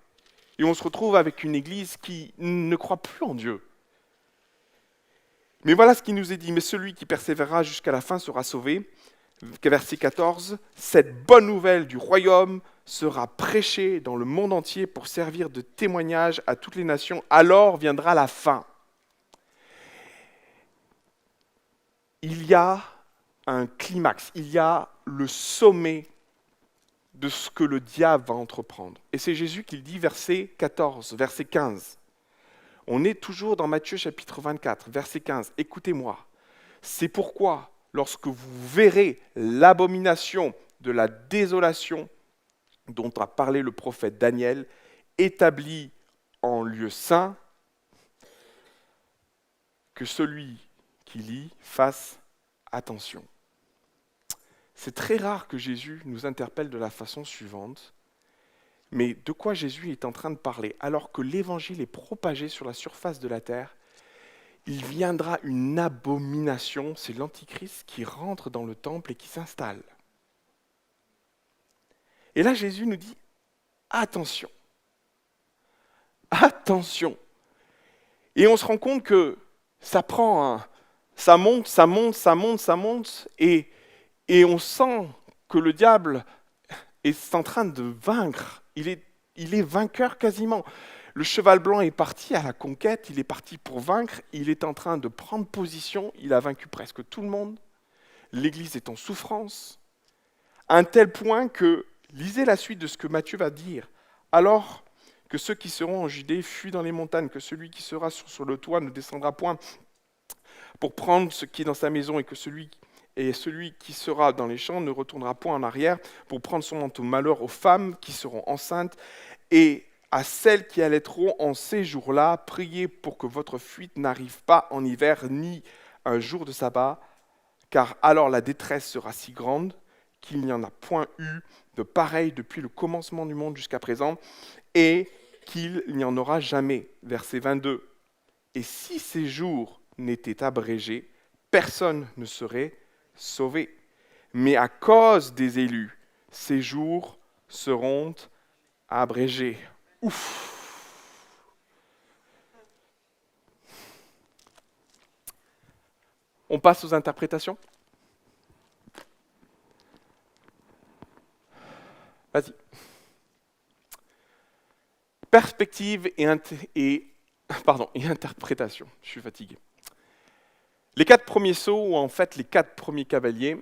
Et on se retrouve avec une église qui ne croit plus en Dieu. Mais voilà ce qui nous est dit, mais celui qui persévérera jusqu'à la fin sera sauvé. Verset 14, cette bonne nouvelle du royaume sera prêchée dans le monde entier pour servir de témoignage à toutes les nations. Alors viendra la fin. Il y a un climax, il y a le sommet de ce que le diable va entreprendre. Et c'est Jésus qui le dit, verset 14, verset 15. On est toujours dans Matthieu chapitre 24, verset 15. Écoutez-moi, c'est pourquoi lorsque vous verrez l'abomination de la désolation dont a parlé le prophète Daniel, établie en lieu saint, que celui qui lit fasse attention. C'est très rare que Jésus nous interpelle de la façon suivante, mais de quoi Jésus est en train de parler? Alors que l'évangile est propagé sur la surface de la terre, il viendra une abomination, c'est l'Antichrist qui rentre dans le temple et qui s'installe. Et là, Jésus nous dit, attention, attention. Et on se rend compte que ça monte, et on sent que le diable est en train de vaincre. Il est vainqueur quasiment. Le cheval blanc est parti à la conquête, il est parti pour vaincre, il est en train de prendre position, il a vaincu presque tout le monde. L'Église est en souffrance, à un tel point que, lisez la suite de ce que Matthieu va dire, alors que ceux qui seront en Judée fuient dans les montagnes, que celui qui sera sur le toit ne descendra point pour prendre ce qui est dans sa maison, et celui qui sera dans les champs ne retournera point en arrière pour prendre son manteau. Malheur aux femmes qui seront enceintes et à celles qui allaiteront en ces jours-là, priez pour que votre fuite n'arrive pas en hiver ni un jour de sabbat, car alors la détresse sera si grande qu'il n'y en a point eu de pareil depuis le commencement du monde jusqu'à présent, et qu'il n'y en aura jamais. Verset 22. Et si ces jours n'étaient abrégés, personne ne serait sauvé. Mais à cause des élus, ces jours seront abrégés. Ouf. On passe aux interprétations. Vas-y. Perspective et interprétation. Je suis fatigué. Les 4 premiers sauts, ou en fait les 4 premiers cavaliers,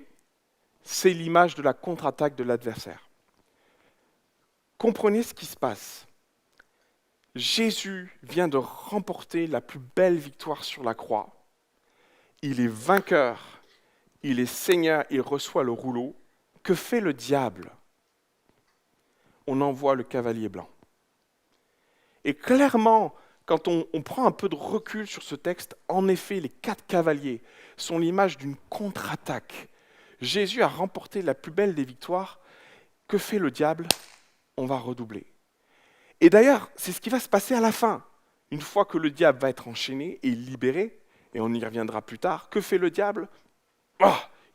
c'est l'image de la contre-attaque de l'adversaire. Comprenez ce qui se passe. Jésus vient de remporter la plus belle victoire sur la croix. Il est vainqueur, il est Seigneur, il reçoit le rouleau. Que fait le diable? on envoie le cavalier blanc. Et clairement, quand on prend un peu de recul sur ce texte, en effet, les 4 cavaliers sont l'image d'une contre-attaque. Jésus a remporté la plus belle des victoires. Que fait le diable? On va redoubler. Et d'ailleurs, c'est ce qui va se passer à la fin. Une fois que le diable va être enchaîné et libéré, et on y reviendra plus tard, que fait le diable?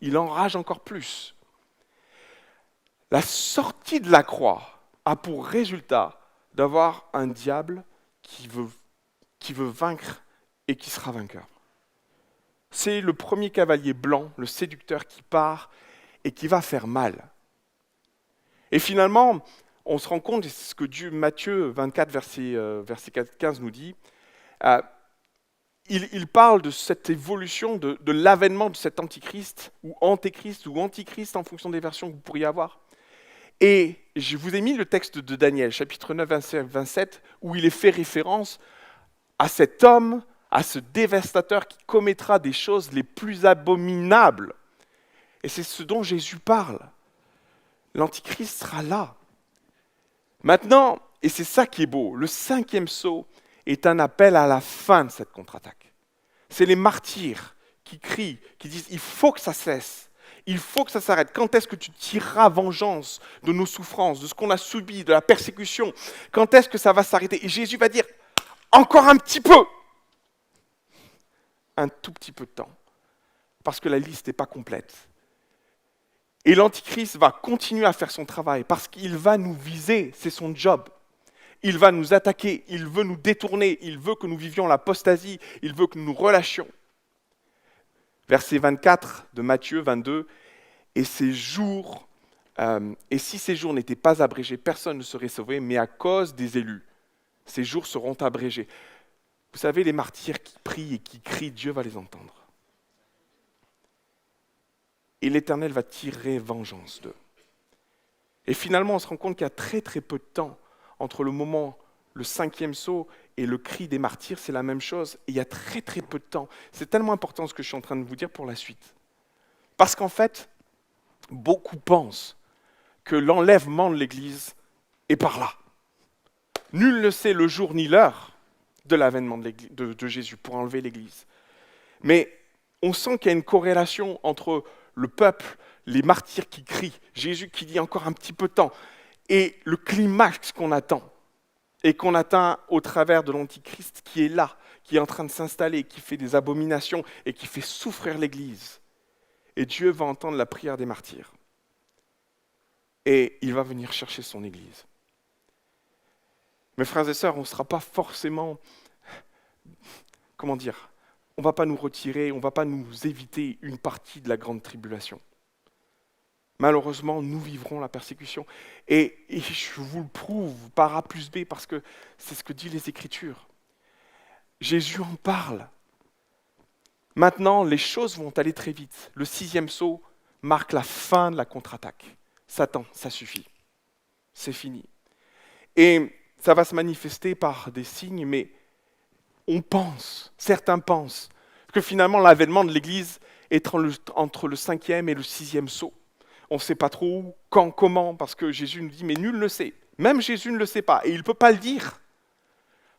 Il enrage encore plus. La sortie de la croix a pour résultat d'avoir un diable qui veut vaincre et qui sera vainqueur. C'est le premier cavalier blanc, le séducteur, qui part et qui va faire mal. Et finalement, on se rend compte, et c'est ce que Matthieu 24, verset 15 nous dit, il parle de cette évolution, de l'avènement de cet antichrist, ou antichrist en fonction des versions que vous pourriez avoir. Et je vous ai mis le texte de Daniel, chapitre 9, verset 27, où il est fait référence à cet homme, à ce dévastateur qui commettra des choses les plus abominables. Et c'est ce dont Jésus parle. L'Antichrist sera là. Maintenant, et c'est ça qui est beau, le 5e sceau est un appel à la fin de cette contre-attaque. C'est les martyrs qui crient, qui disent « il faut que ça cesse ». Il faut que ça s'arrête. Quand est-ce que tu tireras vengeance de nos souffrances, de ce qu'on a subi, de la persécution? Quand est-ce que ça va s'arrêter? Et Jésus va dire, encore un petit peu. Un tout petit peu de temps. Parce que la liste n'est pas complète. Et l'Antichrist va continuer à faire son travail, parce qu'il va nous viser, c'est son job. Il va nous attaquer, il veut nous détourner, il veut que nous vivions l'apostasie, il veut que nous nous relâchions. Verset 24 de Matthieu 22, et si ces jours n'étaient pas abrégés, personne ne serait sauvé, mais à cause des élus, ces jours seront abrégés. Vous savez, les martyrs qui prient et qui crient, Dieu va les entendre. Et l'Éternel va tirer vengeance d'eux. Et finalement, on se rend compte qu'il y a très très peu de temps entre le moment, le 5e sceau, et le cri des martyrs, c'est la même chose. Et il y a très très peu de temps. C'est tellement important ce que je suis en train de vous dire pour la suite. Parce qu'en fait, beaucoup pensent que l'enlèvement de l'Église est par là. Nul ne sait le jour ni l'heure de l'avènement de Jésus pour enlever l'Église. Mais on sent qu'il y a une corrélation entre le peuple, les martyrs qui crient, Jésus qui dit encore un petit peu de temps, et le climax qu'on attend, et qu'on atteint au travers de l'Antichrist qui est là, qui est en train de s'installer, qui fait des abominations et qui fait souffrir l'Église. Et Dieu va entendre la prière des martyrs. Et il va venir chercher son Église. Mes frères et sœurs, on ne sera pas forcément, on ne va pas nous retirer, on ne va pas nous éviter une partie de la grande tribulation. Malheureusement, nous vivrons la persécution. Et je vous le prouve par A plus B, parce que c'est ce que disent les Écritures. Jésus en parle. Maintenant, les choses vont aller très vite. Le 6e sceau marque la fin de la contre-attaque. Satan, ça suffit. C'est fini. Et ça va se manifester par des signes, mais certains pensent, que finalement l'avènement de l'Église est entre le 5e et le 6e sceau. On ne sait pas trop où, quand, comment, parce que Jésus nous dit, mais nul ne le sait. Même Jésus ne le sait pas, et il ne peut pas le dire.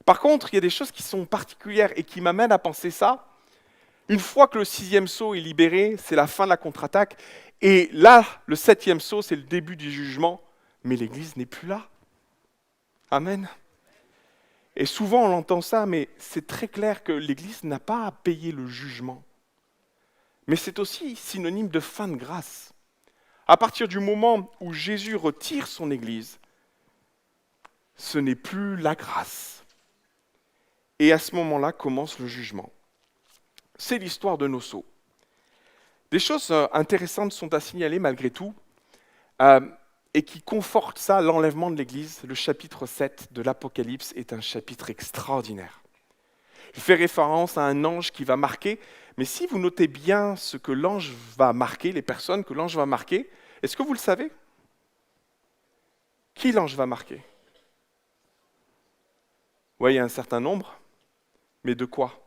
Par contre, il y a des choses qui sont particulières et qui m'amènent à penser ça. Une fois que le 6e sceau est libéré, c'est la fin de la contre-attaque. Et là, le 7e sceau, c'est le début du jugement. Mais l'Église n'est plus là. Amen. Et souvent, on entend ça, mais c'est très clair que l'Église n'a pas à payer le jugement. Mais c'est aussi synonyme de fin de grâce. À partir du moment où Jésus retire son Église, ce n'est plus la grâce. Et à ce moment-là commence le jugement. C'est l'histoire de nos sceaux. Des choses intéressantes sont à signaler malgré tout, et qui confortent ça, l'enlèvement de l'Église. Le chapitre 7 de l'Apocalypse est un chapitre extraordinaire. Je fais référence à un ange qui va marquer, mais si vous notez bien ce que l'ange va marquer, les personnes que l'ange va marquer, est-ce que vous le savez? Qui l'ange va marquer? Oui, il y a un certain nombre, mais de quoi?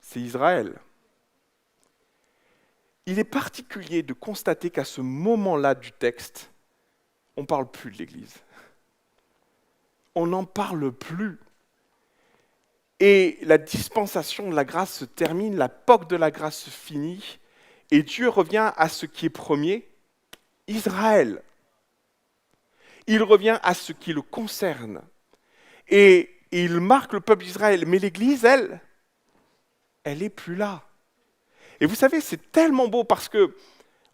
C'est Israël. Il est particulier de constater qu'à ce moment-là du texte, on ne parle plus de l'Église. On n'en parle plus. Et la dispensation de la grâce se termine, l'époque de la grâce se finit, et Dieu revient à ce qui est premier, Israël. Il revient à ce qui le concerne. Et il marque le peuple d'Israël. Mais l'Église, elle n'est plus là. Et vous savez, c'est tellement beau parce que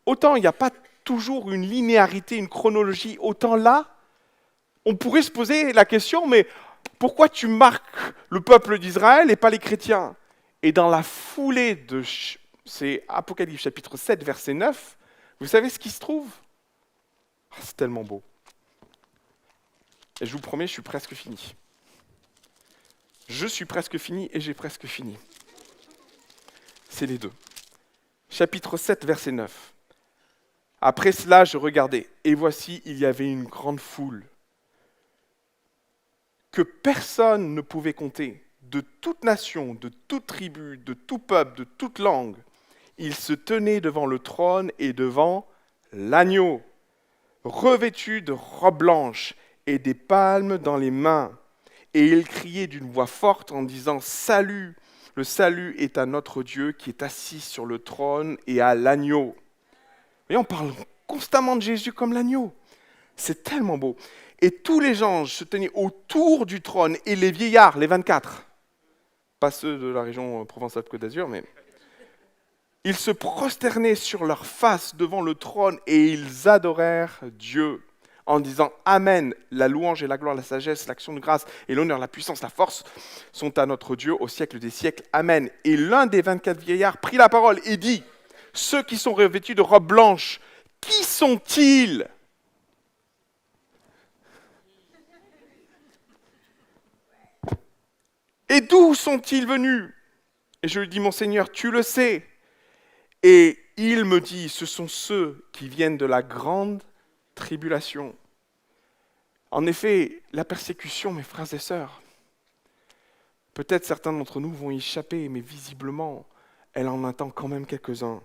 autant il n'y a pas toujours une linéarité, une chronologie, autant là, on pourrait se poser la question, mais pourquoi tu marques le peuple d'Israël et pas les chrétiens? Et dans la foulée de c'est Apocalypse chapitre 7, verset 9, vous savez ce qui se trouve? C'est tellement beau. Et je vous promets, je suis presque fini. Je suis presque fini et j'ai presque fini. C'est les deux. Chapitre 7, verset 9. Après cela, je regardais, et voici, il y avait une grande foule que personne ne pouvait compter, de toute nation, de toute tribu, de tout peuple, de toute langue. Ils se tenaient devant le trône et devant l'agneau, revêtus de robes blanches et des palmes dans les mains. Et ils criaient d'une voix forte en disant « Salut ! Le salut est à notre Dieu qui est assis sur le trône et à l'agneau. » Et on parle constamment de Jésus comme l'agneau. C'est tellement beau. Et tous les anges se tenaient autour du trône et les vieillards, les 24, pas ceux de la région Provence-Alpes-Côte d'Azur, mais ils se prosternaient sur leur face devant le trône et ils adorèrent Dieu en disant « Amen, la louange et la gloire, la sagesse, l'action de grâce et l'honneur, la puissance, la force sont à notre Dieu au siècle des siècles. Amen. » Et l'un des 24 vieillards prit la parole et dit « Ceux qui sont revêtus de robes blanches, qui sont-ils ? » Et d'où sont-ils venus? Et je lui dis, mon Seigneur, tu le sais. Et il me dit, ce sont ceux qui viennent de la grande tribulation. En effet, la persécution, mes frères et sœurs, peut-être certains d'entre nous vont y échapper, mais visiblement, elle en attend quand même quelques-uns.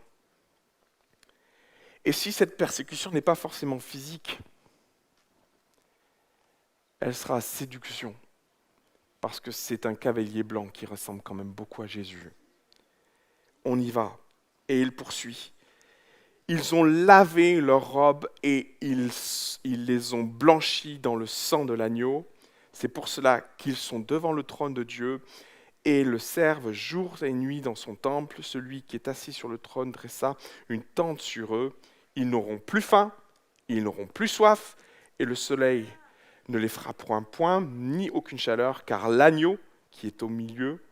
Et si cette persécution n'est pas forcément physique, elle sera séduction. Parce que c'est un cavalier blanc qui ressemble quand même beaucoup à Jésus. On y va. Et il poursuit. Ils ont lavé leurs robes et ils les ont blanchies dans le sang de l'agneau. C'est pour cela qu'ils sont devant le trône de Dieu et le servent jour et nuit dans son temple. Celui qui est assis sur le trône dressa une tente sur eux. Ils n'auront plus faim, ils n'auront plus soif, et le soleil ne les fera point, ni aucune chaleur, car l'agneau qui est au milieu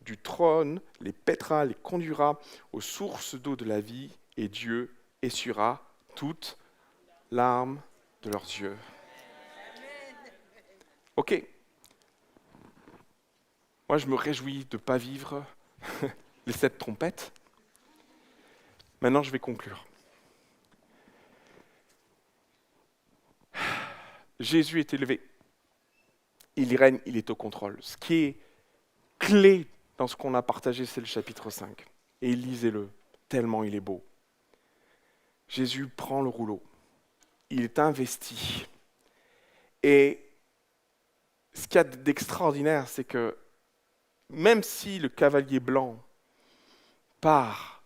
du trône les paîtra, les conduira aux sources d'eau de la vie, et Dieu essuiera toute larme de leurs yeux. Ok. Moi, je me réjouis de ne pas vivre les 7 trompettes. Maintenant, je vais conclure. Jésus est élevé. Il règne, il est au contrôle. Ce qui est clé dans ce qu'on a partagé, c'est le chapitre 5. Et lisez-le, tellement il est beau. Jésus prend le rouleau. Il est investi. Et ce qu'il y a d'extraordinaire, c'est que même si le cavalier blanc part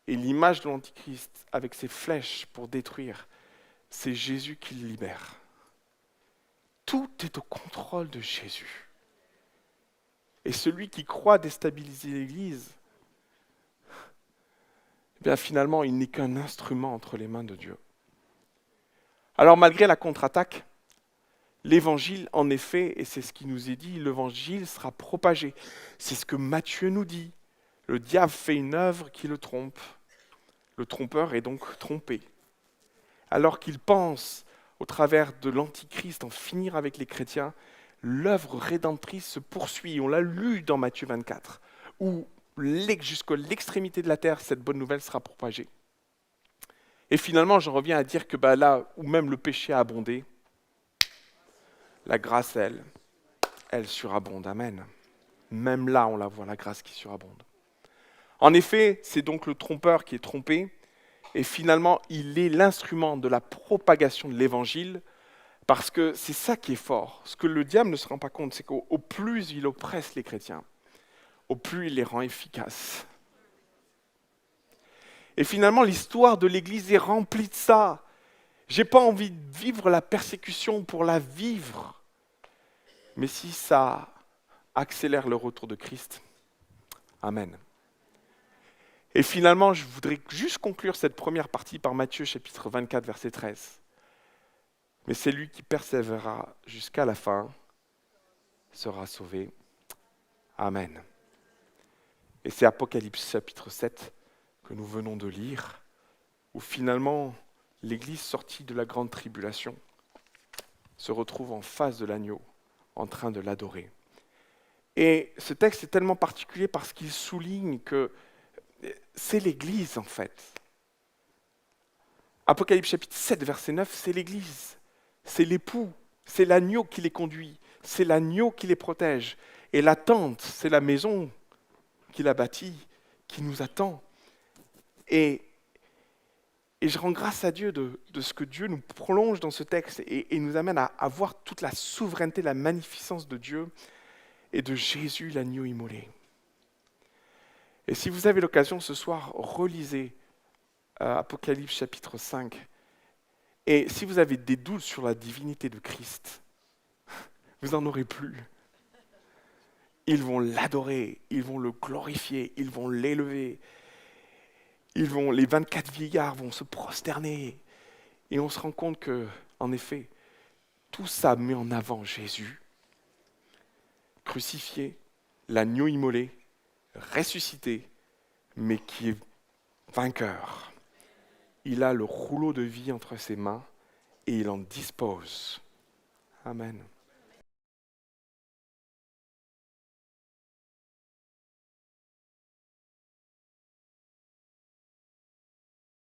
et l'image de l'Antichrist avec ses flèches pour détruire, c'est Jésus qui le libère. Tout est au contrôle de Jésus. Et celui qui croit déstabiliser l'Église, eh bien finalement, il n'est qu'un instrument entre les mains de Dieu. Alors malgré la contre-attaque, l'Évangile, en effet, et c'est ce qui nous est dit, l'Évangile sera propagé. C'est ce que Matthieu nous dit. Le diable fait une œuvre qui le trompe. Le trompeur est donc trompé. Alors qu'il pense, au travers de l'Antichrist, en finir avec les chrétiens, l'œuvre rédemptrice se poursuit. On l'a lu dans Matthieu 24, où jusqu'à l'extrémité de la terre, cette bonne nouvelle sera propagée. Et finalement, j'en reviens à dire que là où même le péché a abondé, la grâce, elle surabonde. Amen. Même là, on la voit, la grâce qui surabonde. En effet, c'est donc le trompeur qui est trompé, et finalement, il est l'instrument de la propagation de l'évangile, parce que c'est ça qui est fort. Ce que le diable ne se rend pas compte, c'est qu'au plus il oppresse les chrétiens, au plus il les rend efficaces. Et finalement, l'histoire de l'Église est remplie de ça. J'ai pas envie de vivre la persécution pour la vivre. Mais si ça accélère le retour de Christ, amen. Et finalement, je voudrais juste conclure cette première partie par Matthieu chapitre 24, verset 13. Mais c'est lui qui persévérera jusqu'à la fin, sera sauvé. Amen. Et c'est Apocalypse chapitre 7 que nous venons de lire, où finalement l'Église sortie de la grande tribulation se retrouve en face de l'agneau, en train de l'adorer. Et ce texte est tellement particulier parce qu'il souligne que c'est l'Église en fait. Apocalypse chapitre 7, verset 9, c'est l'Église, c'est l'époux, c'est l'agneau qui les conduit, c'est l'agneau qui les protège. Et la tente, c'est la maison qu'il a bâtie, qui nous attend. Et je rends grâce à Dieu de ce que Dieu nous prolonge dans ce texte et nous amène à voir toute la souveraineté, la magnificence de Dieu et de Jésus, l'agneau immolé. Et si vous avez l'occasion ce soir, relisez Apocalypse chapitre 5. Et si vous avez des doutes sur la divinité de Christ, vous n'en aurez plus. Ils vont l'adorer, ils vont le glorifier, ils vont l'élever. Les 24 vieillards vont se prosterner. Et on se rend compte que, en effet, tout ça met en avant Jésus, crucifié, l'agneau immolé, ressuscité, mais qui est vainqueur. Il a le rouleau de vie entre ses mains et il en dispose. Amen.